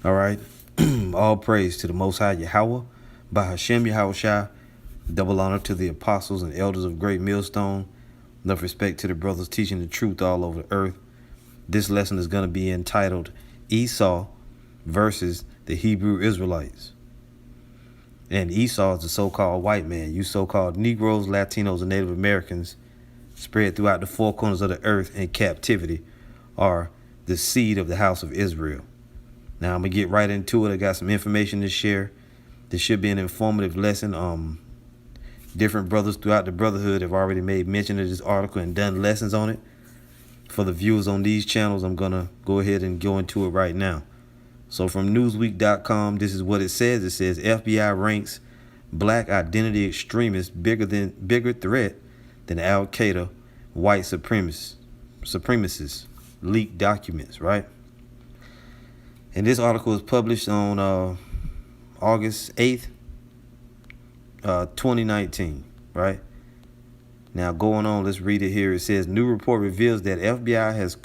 All right. All praise to the Most High Yahweh, by Hashem Yahushua. Double honor to the apostles and elders of Great Millstone. Enough respect to the brothers teaching the truth all over the earth. This lesson is going to be entitled Esau versus the Hebrew Israelites. And Esau is the so-called white man. You so-called Negroes, Latinos, and Native Americans spread throughout the four corners of the earth in captivity are the seed of the house of Israel. Now I'm gonna get right into it. I got some information to share. This should be an informative lesson. Different brothers throughout the brotherhood have already made mention of this article and done lessons on it. For the viewers on these channels, I'm gonna go ahead and go into it right now. So from Newsweek.com, this is what it says. It says FBI ranks black identity extremists bigger threat than Al Qaeda white supremacists. Leaked documents, right? And this article was published on August 8th, 2019, right? Now going on, let's read it here. It says, new report reveals that FBI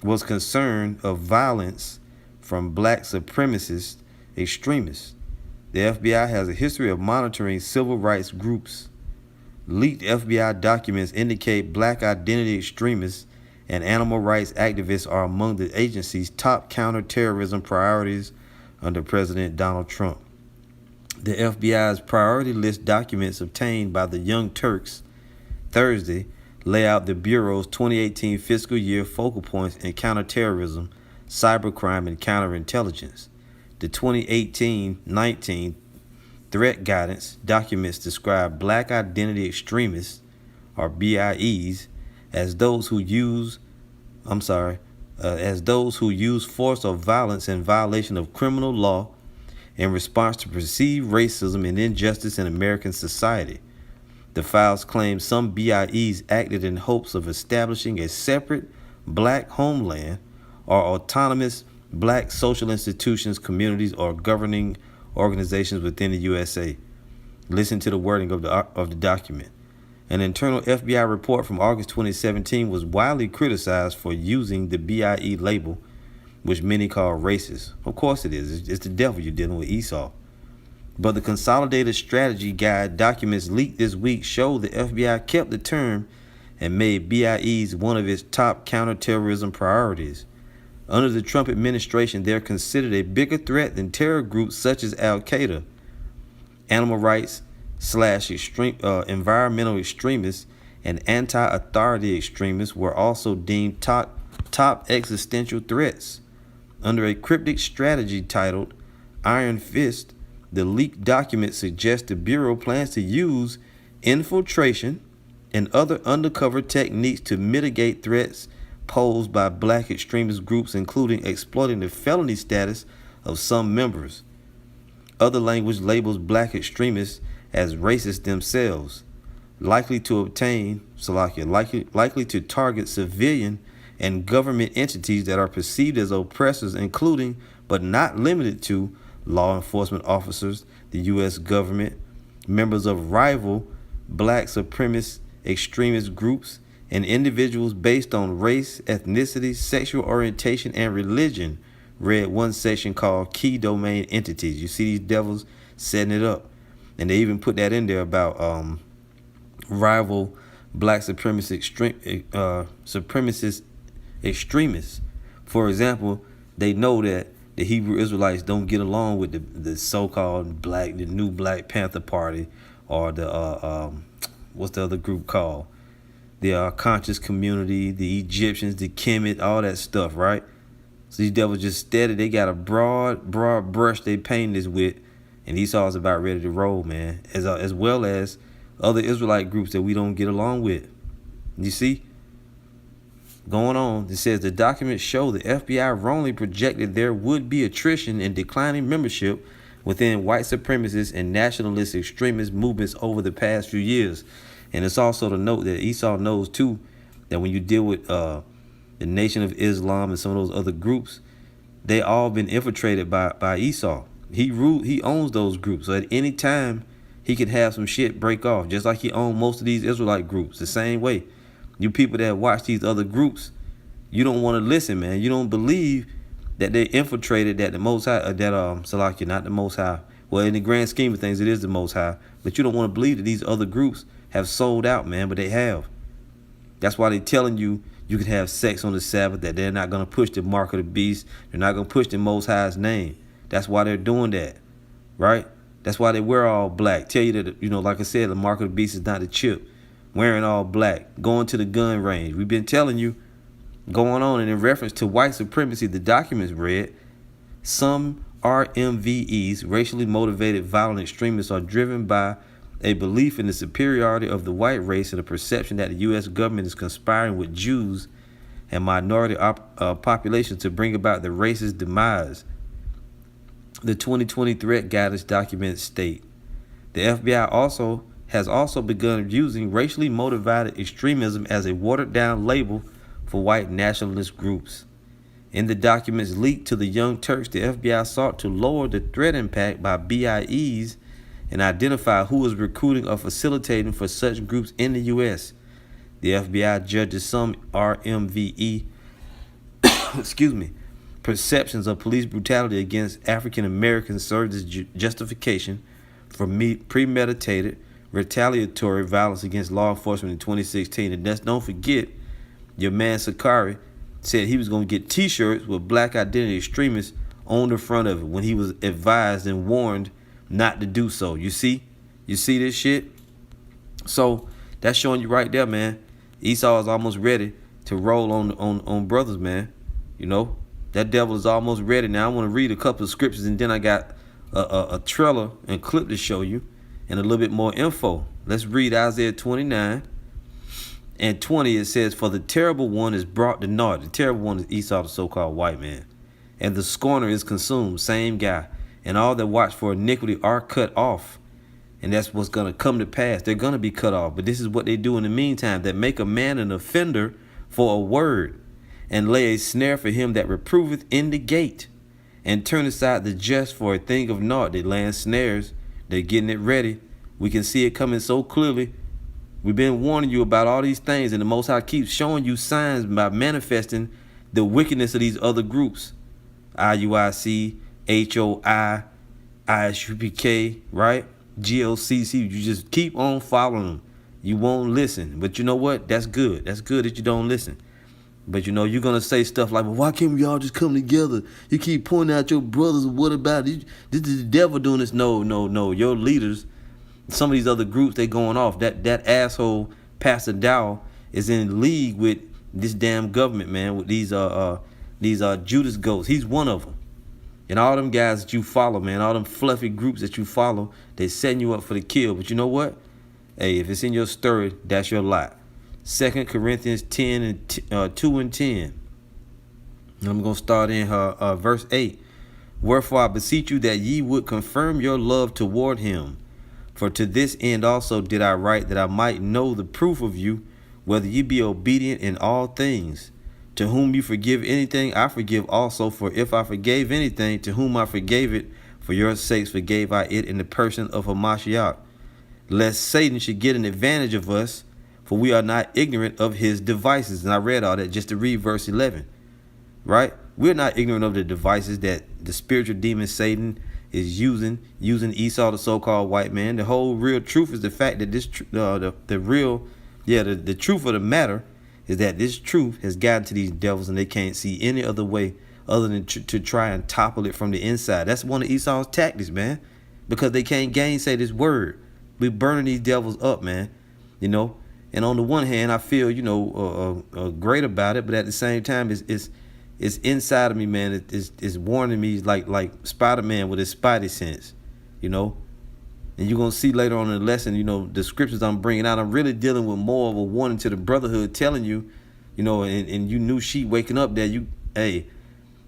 was concerned of violence from black supremacist extremists. The FBI has a history of monitoring civil rights groups. Leaked FBI documents indicate black identity extremists and animal rights activists are among the agency's top counterterrorism priorities under President Donald Trump. The FBI's priority list documents obtained by the Young Turks Thursday lay out the Bureau's 2018 fiscal year focal points in counterterrorism, cybercrime, and counterintelligence. The 2018-19 threat guidance documents describe black identity extremists, or BIEs, as those who use force or violence in violation of criminal law in response to perceived racism and injustice in American society. The files claim some BIEs acted in hopes of establishing a separate black homeland or autonomous black social institutions, communities, or governing organizations within the USA. Listen to the wording of the document. An internal FBI report from August 2017 was widely criticized for using the BIE label, which many call racist. Of course it is. It's the devil you're dealing with, Esau. But the Consolidated Strategy Guide documents leaked this week show the FBI kept the term and made BIEs one of its top counterterrorism priorities. Under the Trump administration, they're considered a bigger threat than terror groups such as Al Qaeda. Animal rights / environmental extremists and anti-authority extremists were also deemed top existential threats. Under a cryptic strategy titled Iron Fist, the leaked document suggests the Bureau plans to use infiltration and other undercover techniques to mitigate threats posed by black extremist groups, including exploiting the felony status of some members. Other language labels black extremists as racist themselves, likely to target civilian and government entities that are perceived as oppressors, including but not limited to law enforcement officers, the U.S. government, members of rival black supremacist extremist groups, and individuals based on race, ethnicity, sexual orientation, and religion. Read one section called Key Domain Entities. You see these devils setting it up. And they even put that in there about rival black supremacist extremists. For example, they know that the Hebrew Israelites don't get along with the so-called the new Black Panther Party, or the what's the other group called? The conscious community, the Egyptians, the Kemet, all that stuff, right? So these devils just steady. They got a broad brush they paint this with, and Esau's about ready to roll, man. As well as other Israelite groups that we don't get along with. You see? Going on, it says the documents show the FBI wrongly projected there would be attrition and declining membership within white supremacist and nationalist extremist movements over the past few years. And it's also to note that Esau knows too that when you deal with the Nation of Islam and some of those other groups, they all been infiltrated by Esau. He owns those groups. So at any time he could have some shit break off, just like he owned most of these Israelite groups. The same way. You people that watch these other groups, you don't want to listen, man. You don't believe that they infiltrated, that the Most High, Salakia, not the Most High. Well, in the grand scheme of things, it is the Most High. But you don't want to believe that these other groups have sold out, man, but they have. That's why they're telling you you can have sex on the Sabbath, that they're not going to push the mark of the beast. They're not going to push the Most High's name. That's why they're doing that, right? That's why they wear all black. Tell you that, like I said, the mark of the beast is not the chip. Wearing all black, going to the gun range. We've been telling you, going on, and in reference to white supremacy, the documents read, some RMVEs, racially motivated violent extremists, are driven by a belief in the superiority of the white race and a perception that the U.S. government is conspiring with Jews and minority populations to bring about the racist demise. The 2020 threat guidance documents state the FBI has also begun using racially motivated extremism as a watered-down label for white nationalist groups. In the documents leaked to the Young Turks, the FBI sought to lower the threat impact by BIEs and identify who was recruiting or facilitating for such groups in the U.S. The FBI judges some RMVE perceptions of police brutality against African Americans served as justification for premeditated retaliatory violence against law enforcement in 2016. And don't forget, your man Sakari said he was going to get T-shirts with black identity extremists on the front of it when he was advised and warned not to do so. You see this shit? So that's showing you right there, man. Esau is almost ready to roll on brothers, man. That devil is almost ready. Now I want to read a couple of scriptures, and then I got a trailer and clip to show you and a little bit more info. Let's read Isaiah 29 and 20. It says, for the terrible one is brought to naught. The terrible one is Esau, the so-called white man. And the scorner is consumed, same guy. And all that watch for iniquity are cut off. And that's what's going to come to pass. They're going to be cut off. But this is what they do in the meantime. That make a man an offender for a word, and lay a snare for him that reproveth in the gate, and turn aside the just for a thing of naught. They laying snares. They're getting it ready. We can see it coming so clearly. We've been warning you about all these things, and the Most High keeps showing you signs by manifesting the wickedness of these other groups. IUIC, HOI, ISUPK, right? GOCC. You just keep on following them. You won't listen. But you know what? That's good. That's good that you don't listen. But you're going to say stuff like, well, why can't we all just come together? You keep pointing out your brothers. What about it? This is the devil doing this. No. Your leaders, some of these other groups, they going off. That asshole Pastor Dow is in league with this damn government, man, with these Judas goats. He's one of them. And all them guys that you follow, man, all them fluffy groups that you follow, they setting you up for the kill. But you know what? Hey, if it's in your story, that's your lot. 2 Corinthians 10 and 2 and 10. I'm going to start in verse 8. Wherefore I beseech you that ye would confirm your love toward him. For to this end also did I write, that I might know the proof of you, whether ye be obedient in all things. To whom you forgive anything, I forgive also. For if I forgave anything, to whom I forgave it, for your sakes forgave I it in the person of Hamashiach. Lest Satan should get an advantage of us, for we are not ignorant of his devices. And I read all that just to read verse 11, right? We're not ignorant of the devices that the spiritual demon Satan is using Esau, the so-called white man. The whole real truth is the fact that this, the truth of the matter is that this truth has gotten to these devils, and they can't see any other way other than to try and topple it from the inside. That's one of Esau's tactics, man, because they can't gainsay this word. We're burning these devils up, man, And on the one hand, I feel, great about it, but at the same time, it's inside of me, man. It's warning me like Spider-Man with his Spidey sense, And you're going to see later on in the lesson, the scriptures I'm bringing out, I'm really dealing with more of a warning to the brotherhood, telling you, and you new sheep waking up that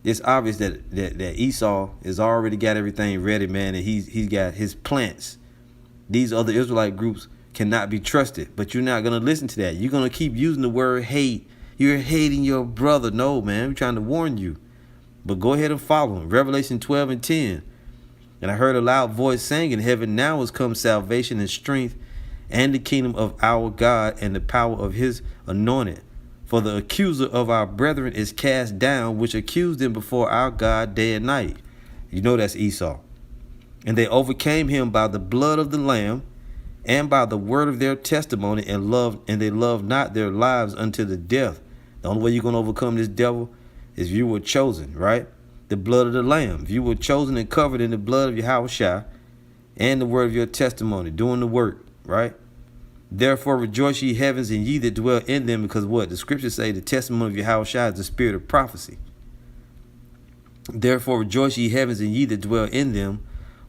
it's obvious that Esau has already got everything ready, man, and he's got his plants. These other Israelite groups cannot be trusted, but you're not going to listen to that. You're going to keep using the word hate. You're hating your brother. No, man, we're trying to warn you. But go ahead and follow him. Revelation 12 and 10. And I heard a loud voice saying in heaven, now has come salvation and strength and the kingdom of our God and the power of his anointed. For the accuser of our brethren is cast down, which accused them before our God day and night. You know that's Esau. And they overcame him by the blood of the Lamb and by the word of their testimony, and they loved not their lives unto the death. The only way you're going to overcome this devil is if you were chosen, right? The blood of the Lamb. If you were chosen and covered in the blood of Yahushua and the word of your testimony, doing the work, right? Therefore rejoice ye heavens and ye that dwell in them, because what? The scriptures say the testimony of Yahushua is the spirit of prophecy. Therefore rejoice ye heavens and ye that dwell in them.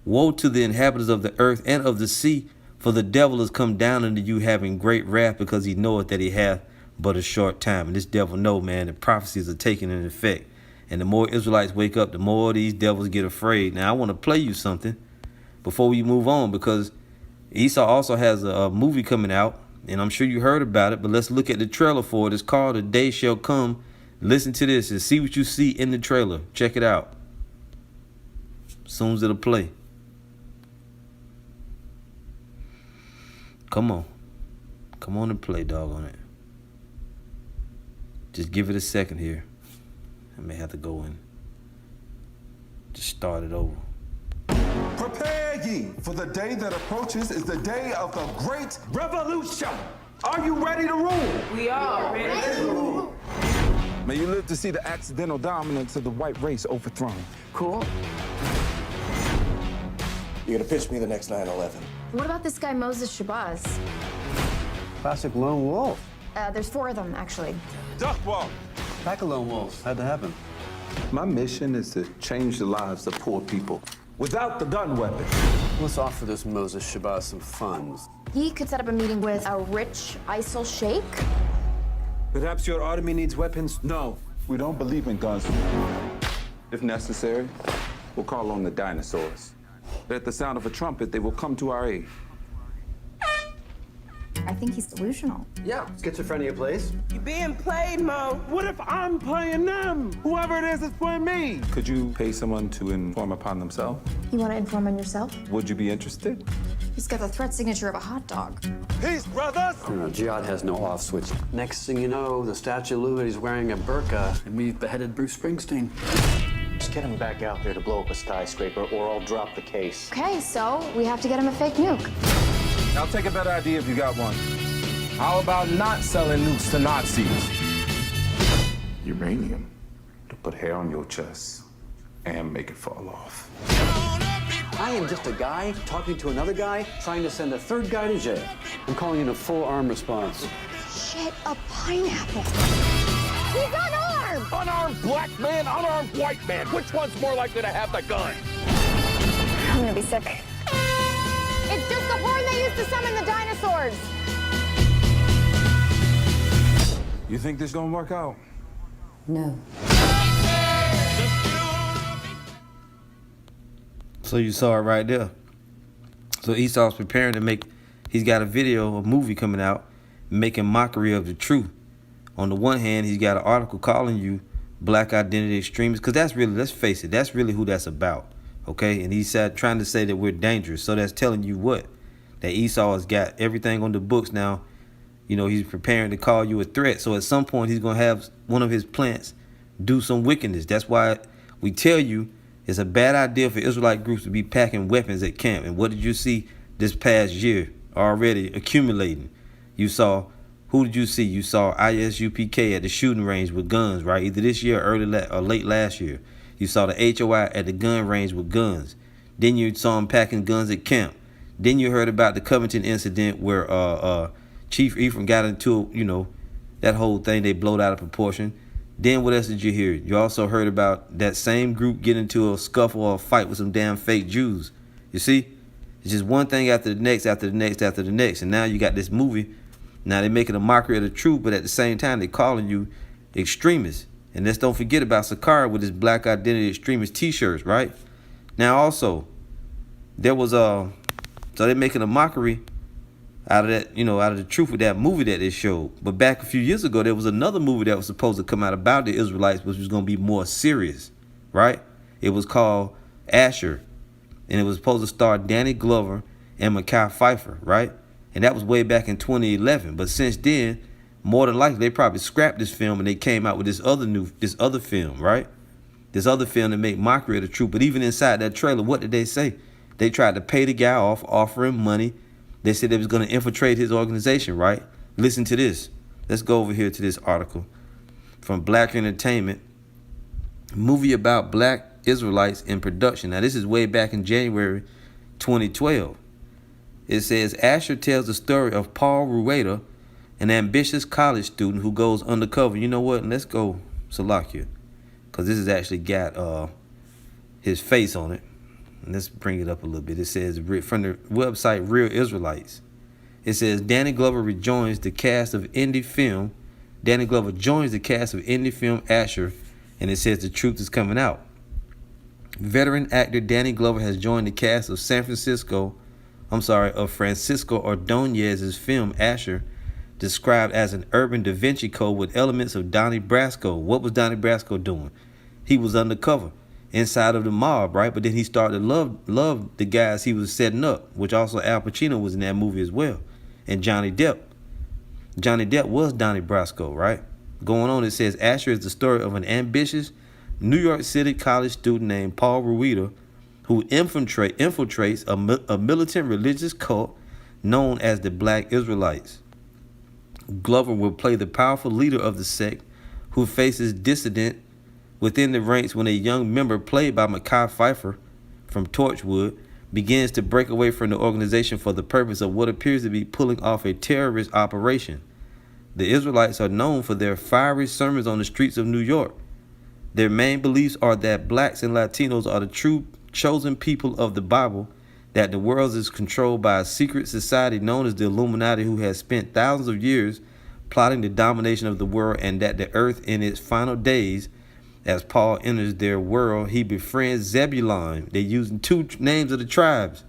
Woe to the inhabitants of the earth and of the sea, for the devil is come down unto you having great wrath, because he knoweth that he hath but a short time. And this devil know, man, the prophecies are taking in effect. And the more Israelites wake up, the more these devils get afraid. Now I want to play you something before we move on, because Esau also has a movie coming out, and I'm sure you heard about it, but let's look at the trailer for it. It's called A Day Shall Come. Listen to this and see what you see in the trailer. Check it out. As soon as it'll play. Come on. Come on and play, dog, on it. Just give it a second here. I may have to go and just start it over. Prepare ye, for the day that approaches is the day of the great revolution. Are you ready to rule? We are ready to rule. May you live to see the accidental dominance of the white race overthrown. Cool. You're gonna pitch me the next 9/11. What about this guy Moses Shabazz? Classic lone wolf. There's 4 of them, actually. Duck walk. Pack of lone wolves. How'd that happen? My mission is to change the lives of poor people without the gun weapon. Let's offer this Moses Shabazz some funds. He could set up a meeting with a rich ISIL sheikh. Perhaps your army needs weapons? No, we don't believe in guns. If necessary, we'll call on the dinosaurs. But at the sound of a trumpet, they will come to our aid. I think he's delusional. Yeah, schizophrenia plays. You being played, Mo. What if I'm playing them? Whoever it is playing me. Could you pay someone to inform upon themselves? You want to inform on yourself? Would you be interested? He's got the threat signature of a hot dog. Peace, brothers. Jihad has no off switch. Next thing you know, the Statue of Liberty's wearing a burqa, and we've beheaded Bruce Springsteen. Just get him back out there to blow up a skyscraper, or I'll drop the case. Okay, so we have to get him a fake nuke. I'll take a better idea if you got one. How about not selling nukes to Nazis? Uranium to put hair on your chest and make it fall off. I am just a guy talking to another guy, trying to send a third guy to jail. I'm calling in a full-arm response. Shit, a pineapple. He's unarmed! Unarmed black man, unarmed white man. Which one's more likely to have the gun? I'm gonna be sick. It's just the horn they used to summon the dinosaurs. You think this gonna work out? No. So you saw it right there. So Esau's preparing to make, he's got a video, a movie coming out, making mockery of the truth. On the one hand, he's got an article calling you black identity extremists, because that's really, let's face it, that's really who that's about, okay? And he's trying to say that we're dangerous. So that's telling you what? That Esau has got everything on the books now. You know, he's preparing to call you a threat. So at some point, he's going to have one of his plants do some wickedness. That's why we tell you it's a bad idea for Israelite groups to be packing weapons at camp. And what did you see this past year already accumulating? You saw, who did you see? You saw ISUPK at the shooting range with guns, right? Either this year or late last year. You saw the HOI at the gun range with guns. Then you saw them packing guns at camp. Then you heard about the Covington incident where Chief Ephraim got into, you know, that whole thing they blowed out of proportion. Then what else did you hear? You also heard about that same group getting into a scuffle or a fight with some damn fake Jews. You see? It's just one thing after the next, after the next, after the next. And now you got this movie. Now they're making a mockery of the truth, but at the same time they're calling you extremists. And let's don't forget about Sakara with his black identity extremist t-shirts, right? Now also, there was so they're making a mockery out of that, you know, out of the truth of that movie that they showed. But back a few years ago, there was another movie that was supposed to come out about the Israelites, which was going to be more serious, right? It was called Asher, and it was supposed to star Danny Glover and Mekhi Phifer, right? And that was way back in 2011. But since then, More than likely, they probably scrapped this film and they came out with this other film, right? This other film that made mockery of the truth. But even inside that trailer, what did they say? They tried to pay the guy off, offer him money. They said they was going to infiltrate his organization, right? Listen to this. Let's go over here to this article from Black Entertainment. Movie about black Israelites in production. Now, this is way back in January 2012. It says, Asher tells the story of Paul Rueda, an ambitious college student who goes undercover. You know what? Let's go Salakia, because this has actually got his face on it. And let's bring it up a little bit. It says from the website Real Israelites. It says Danny Glover joins the cast of indie film Asher, and it says the truth is coming out. Veteran actor Danny Glover has joined the cast of Francisco Ordonez's film Asher, described as an urban Da Vinci Code with elements of Donnie Brasco. What was Donnie Brasco doing? He was undercover inside of the mob, right? But then he started to love the guys he was setting up, which also Al Pacino was in that movie as well, and Johnny Depp. Johnny Depp was Donnie Brasco, right? Going on, it says Asher is the story of an ambitious New York City college student named Paul Rueda who infiltrates a militant religious cult known as the Black Israelites. Glover will play the powerful leader of the sect who faces dissident within the ranks when a young member played by Mekhi Phifer from Torchwood begins to break away from the organization for the purpose of what appears to be pulling off a terrorist operation. The Israelites are known for their fiery sermons on the streets of New York. Their main beliefs are that blacks and Latinos are the true chosen people of the Bible, that the world is controlled by a secret society known as the Illuminati who has spent thousands of years plotting the domination of the world, and that the earth in its final days, as Paul enters their world, he befriends Zebulon. They're using two names of the tribes,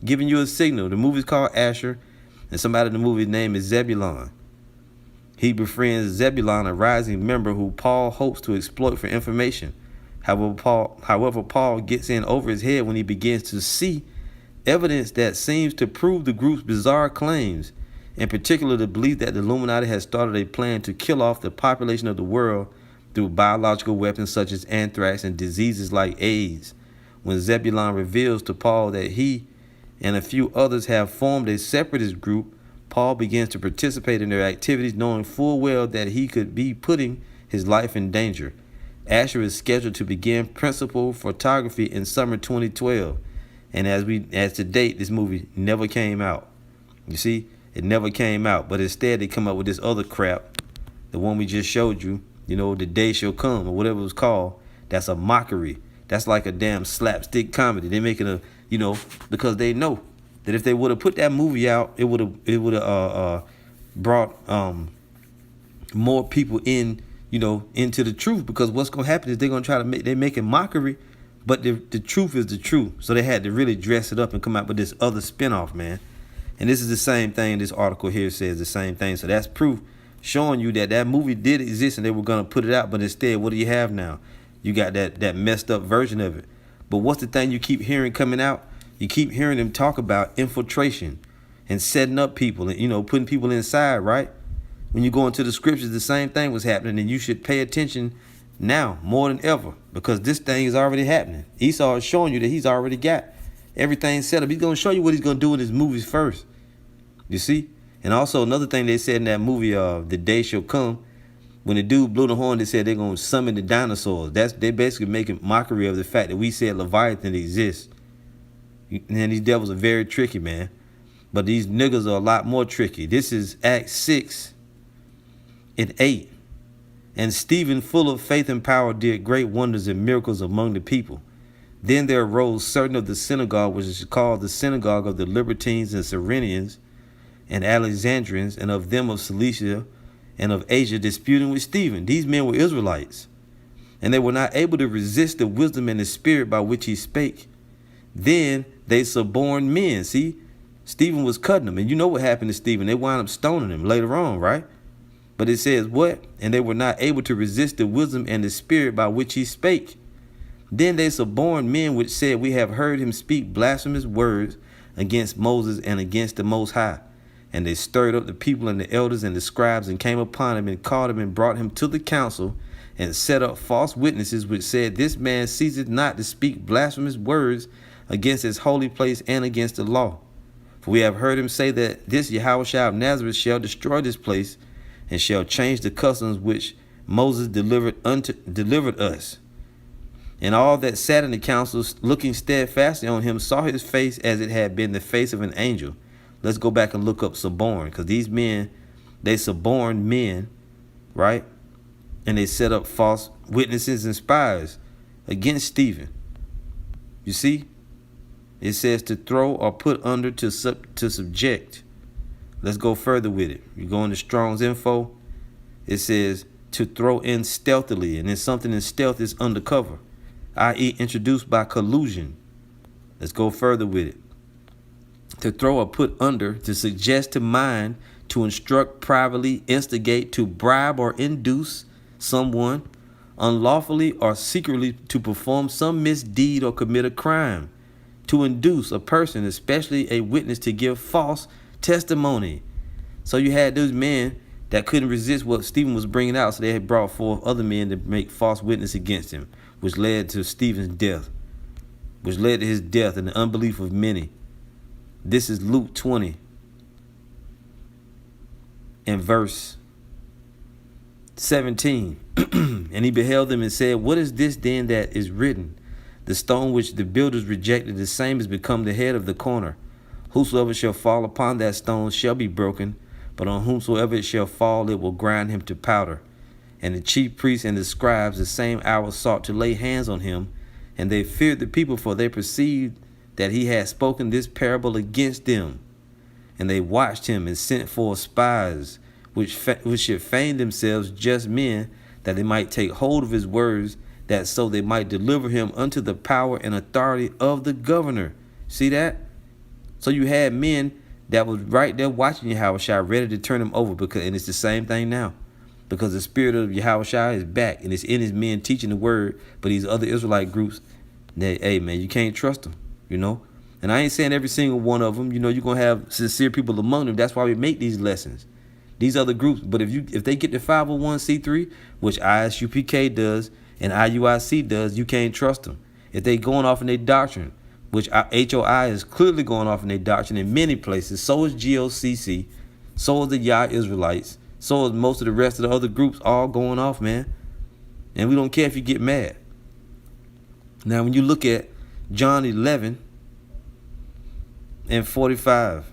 giving you a signal. The movie's called Asher, and somebody in the movie's name is Zebulon. He befriends Zebulon, a rising member who Paul hopes to exploit for information. However, Paul gets in over his head when he begins to see evidence that seems to prove the group's bizarre claims, in particular the belief that the Illuminati has started a plan to kill off the population of the world through biological weapons such as anthrax and diseases like AIDS. When Zebulon reveals to Paul that he and a few others have formed a separatist group, Paul begins to participate in their activities, knowing full well that he could be putting his life in danger. Asher is scheduled to begin principal photography in summer 2012. And as to date, this movie never came out. You see, it never came out. But instead, they come up with this other crap, the one we just showed you, The Day Shall Come, or whatever it was called. That's a mockery. That's like a damn slapstick comedy. They're making because they know that if they would have put that movie out, it would have brought more people in, into the truth. Because what's gonna happen is they're gonna try to they're making mockery, but the truth is the truth. So they had to really dress it up and come out with this other spinoff, man. And this is the same thing. This article here says the same thing. So that's proof showing you that movie did exist and they were gonna put it out. But instead, what do you have now? You got that messed up version of it. But what's the thing you keep hearing coming out? You keep hearing them talk about infiltration and setting up people and, putting people inside, right? When you go into the scriptures, the same thing was happening, and you should pay attention now more than ever because this thing is already happening. Esau is showing you that he's already got everything set up. He's going to show you what he's going to do in his movies first. You see? And also another thing they said in that movie, The Day Shall Come, when the dude blew the horn, they said they're going to summon the dinosaurs. They basically making mockery of the fact that we said Leviathan exists. And these devils are very tricky, man. But these niggas are a lot more tricky. This is Acts 6 and 8. And Stephen, full of faith and power, did great wonders and miracles among the people. Then there arose certain of the synagogue, which is called the synagogue of the Libertines and Cyrenians and Alexandrians, and of them of Cilicia and of Asia, disputing with Stephen. These men were Israelites, and they were not able to resist the wisdom and the spirit by which he spake. Then they suborned men. See, Stephen was cutting them. And you know what happened to Stephen. They wound up stoning him later on, right? But it says what? And they were not able to resist the wisdom and the spirit by which he spake. Then they suborned men which said, we have heard him speak blasphemous words against Moses and against the Most High. And they stirred up the people and the elders and the scribes and came upon him and caught him and brought him to the council and set up false witnesses which said, this man ceaseth not to speak blasphemous words against his holy place and against the law. For we have heard him say that this Yahushua of Nazareth shall destroy this place and shall change the customs which Moses delivered us. And all that sat in the council, looking steadfastly on him, saw his face as it had been the face of an angel. Let's go back and look up suborn, because these men, they suborned men, right? And they set up false witnesses and spies against Stephen. You see? It says to throw or put under, to subject. Let's go further with it. You go into Strong's info. It says to throw in stealthily, and then something in stealth is undercover, i.e. introduced by collusion. Let's go further with it. To throw or put under, to suggest to mind, to instruct privately, instigate, to bribe or induce someone unlawfully or secretly to perform some misdeed or commit a crime, to induce a person, especially a witness, to give false testimony. So you had those men that couldn't resist what Stephen was bringing out, so they had brought forth other men to make false witness against him, which led to Stephen's death, which led to his death and the unbelief of many. This is Luke 20 and verse 17. And he beheld them and said, what is this then that is written? The stone which the builders rejected, the same has become the head of the corner. Whosoever shall fall upon that stone shall be broken, but on whomsoever it shall fall, it will grind him to powder. And the chief priests and the scribes the same hour sought to lay hands on him, and they feared the people, for they perceived that he had spoken this parable against them. And they watched him and sent for spies, which should feign themselves just men, that they might take hold of his words, that so they might deliver him unto the power and authority of the governor. See that? So you had men that was right there watching Yahushua, ready to turn him over, and it's the same thing now. Because the spirit of Yahushua is back, and it's in his men teaching the word. But these other Israelite groups, hey man, you can't trust them, you know. And I ain't saying every single one of them, you know, you're gonna have sincere people among them. That's why we make these lessons. These other groups, but if they get the 501c3, which ISUPK does and IUIC does, you can't trust them. If they going off in their doctrine, which HOI is clearly going off in their doctrine in many places, so is GOCC, so is the Yah Israelites, so is most of the rest of the other groups, all going off, man. And we don't care if you get mad. Now, when you look at John 11 and 45,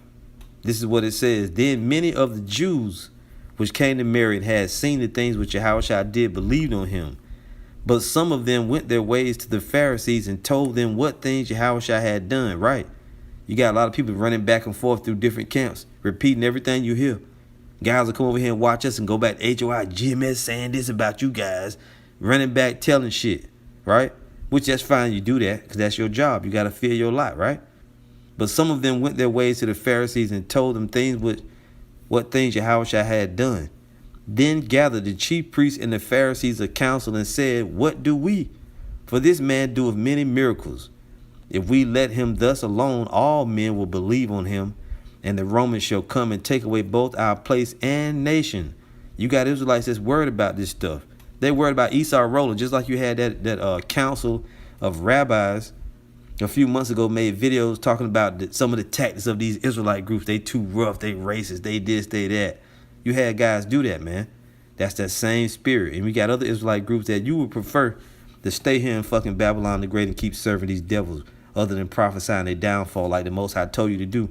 this is what it says. Then many of the Jews which came to Mary and had seen the things which Yahushua did believed on him. But some of them went their ways to the Pharisees and told them what things Yahushua had done. Right? You got a lot of people running back and forth through different camps, repeating everything you hear. Guys will come over here and watch us and go back to HOI, GMS saying this about you guys, running back telling shit, right? Which that's fine, you do that because that's your job. You got to fear your lot, right? But some of them went their ways to the Pharisees and told them what things Yahushua had done. Then gathered the chief priests and the Pharisees a council and said, what do we? For this man doeth many miracles. If we let him thus alone, all men will believe on him, and the Romans shall come and take away both our place and nation. You got Israelites that's worried about this stuff. They worried about Esau rolling, just like you had that council of rabbis a few months ago made videos talking about some of the tactics of these Israelite groups. They too rough, they racist, they this, they that. You had guys do that, man. That's that same spirit. And we got other Israelite groups that you would prefer to stay here in fucking Babylon the Great and keep serving these devils other than prophesying their downfall like the Most High told you to do.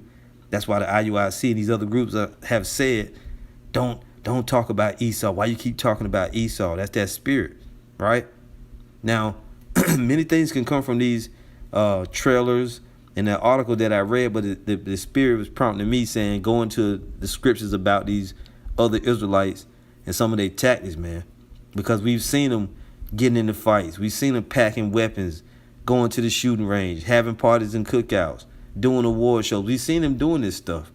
That's why the IUIC and these other groups have said, don't talk about Esau. Why you keep talking about Esau? That's that spirit, right? Now, many things can come from these trailers and that article that I read, but the spirit was prompting me saying, go into the scriptures about these other Israelites and some of their tactics, man. Because we've seen them getting into fights. We've seen them packing weapons, going to the shooting range, having parties and cookouts, doing award shows. We've seen them doing this stuff,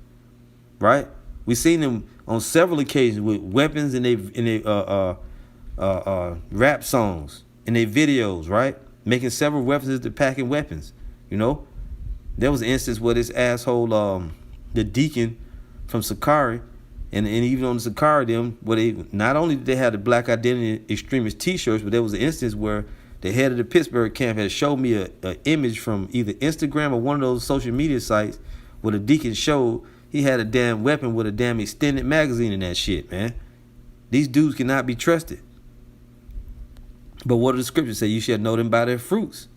right? We've seen them on several occasions with weapons in their rap songs, in their videos, right? Making several references to packing weapons, you know? There was an instance where this asshole, the deacon from Sakari, and even on the Sakari them, where they not only did they have the Black Identity Extremist T-shirts, but there was an instance where the head of the Pittsburgh camp had showed me a image from either Instagram or one of those social media sites where the deacon showed he had a damn weapon with a damn extended magazine in that shit, man. These dudes cannot be trusted. But what do the scriptures say? You shall know them by their fruits.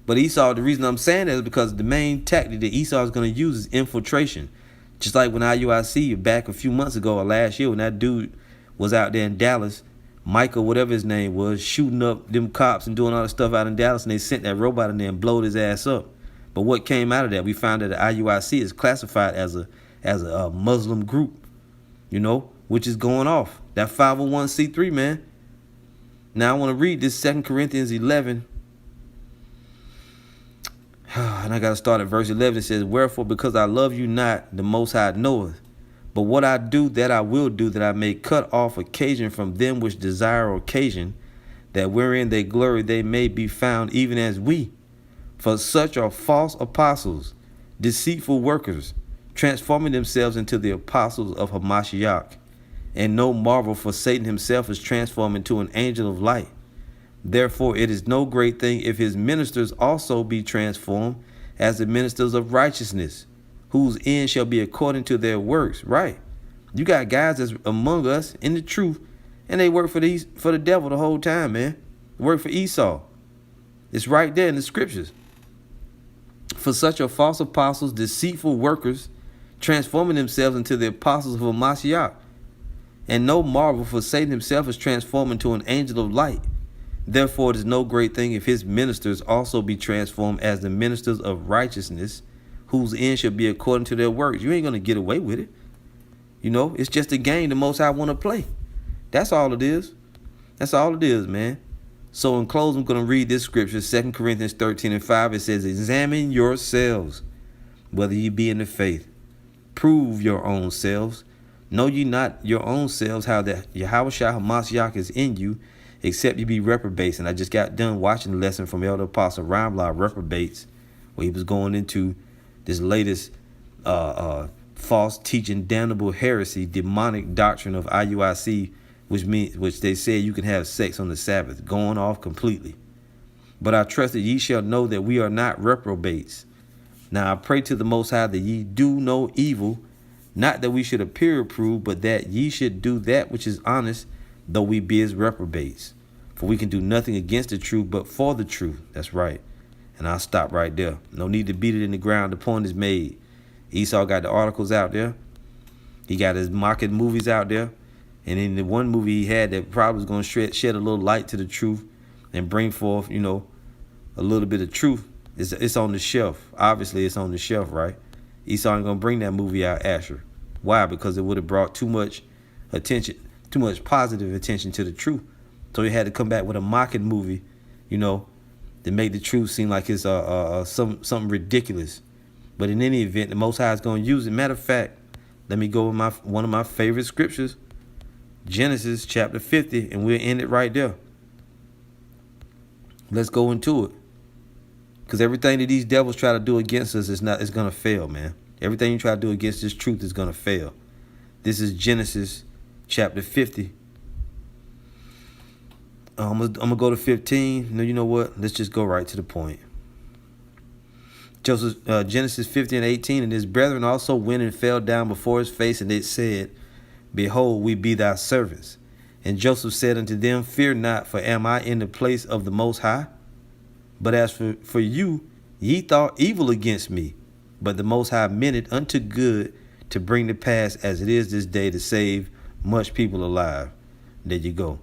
But Esau, the reason I'm saying that is because the main tactic that Esau is going to use is infiltration. Just like when IUIC back a few months ago or last year when that dude was out there in Dallas, Michael, whatever his name was, shooting up them cops and doing all the stuff out in Dallas, and they sent that robot in there and blowed his ass up. But what came out of that? We found that the IUIC is classified as a Muslim group, you know, which is going off. That 501c3, man. Now I want to read this 2 Corinthians 11. And I got to start at verse 11. It says, wherefore, because I love you not, the Most High knoweth. But what I do, that I will do, that I may cut off occasion from them which desire occasion, that wherein they glory they may be found even as we. For such are false apostles, deceitful workers, transforming themselves into the apostles of Hamashiach. And no marvel, for Satan himself is transformed into an angel of light. Therefore it is no great thing if his ministers also be transformed as the ministers of righteousness, whose end shall be according to their works. Right. You got guys that's among us in the truth, and they work for the devil the whole time, man. Work for Esau. It's right there in the scriptures. For such are false apostles, deceitful workers, transforming themselves into the apostles of Hamashiach. And no marvel, for Satan himself is transformed into an angel of light. Therefore it is no great thing if his ministers also be transformed as the ministers of righteousness, whose end shall be according to their works. You ain't going to get away with it. You know, it's just a game the Most High want to play. That's all it is. That's all it is, man. So in closing, I'm going to read this scripture, 2 Corinthians 13:5. It says, examine yourselves, whether ye be in the faith. Prove your own selves. Know ye not your own selves how that Yahushua Hamashiach is in you, except you be reprobates. And I just got done watching the lesson from Elder Apostle Rambla, reprobates, where he was going into this latest false teaching, damnable heresy, demonic doctrine of IUIC, which they say you can have sex on the Sabbath, going off completely. But I trust that ye shall know that we are not reprobates. Now I pray to the Most High that ye do no evil, not that we should appear approved, but that ye should do that which is honest, though we be as reprobates. For we can do nothing against the truth, but for the truth. That's right. And I'll stop right there. No need to beat it in the ground. The point is made. Esau got the articles out there. He got his mocking movies out there. And in the one movie he had that probably was going to shed a little light to the truth and bring forth, you know, a little bit of truth. It's on the shelf. Obviously, it's on the shelf, right? Esau ain't going to bring that movie out, Asher. Why? Because it would have brought too much attention, too much positive attention to the truth. So he had to come back with a mocking movie, you know, to make the truth seem like it's something ridiculous. But in any event, the Most High is going to use it. Matter of fact, let me go with one of my favorite scriptures, Genesis chapter 50, and we'll end it right there. Let's go into it. Because everything that these devils try to do against us is going to fail, man. Everything you try to do against this truth is going to fail. This is Genesis chapter 50. I'm going to go to 15. No, you know what? Let's just go right to the point. Genesis 50 and 18. And his brethren also went and fell down before his face, and they said, behold, we be thy servants. And Joseph said unto them, fear not, for am I in the place of the Most High? But as for you, ye thought evil against me, but the Most High meant it unto good, to bring to pass as it is this day, to save much people alive. There you go.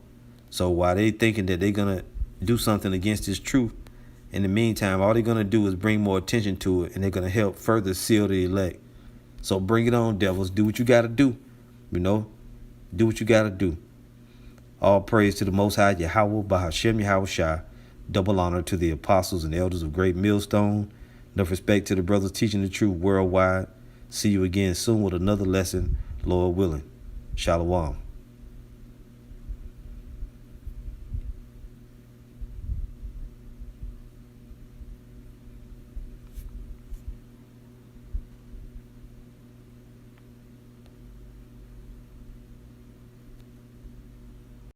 So while they thinking that they're going to do something against this truth, in the meantime, all they're going to do is bring more attention to it, and they're going to help further seal the elect. So bring it on, devils. Do what you got to do. You know, do what you got to do. All praise to the Most High, Yahweh, Bahashem, Yahushua. Double honor to the apostles and elders of Great Millstone. Enough respect to the brothers teaching the truth worldwide. See you again soon with another lesson, Lord willing. Shalom.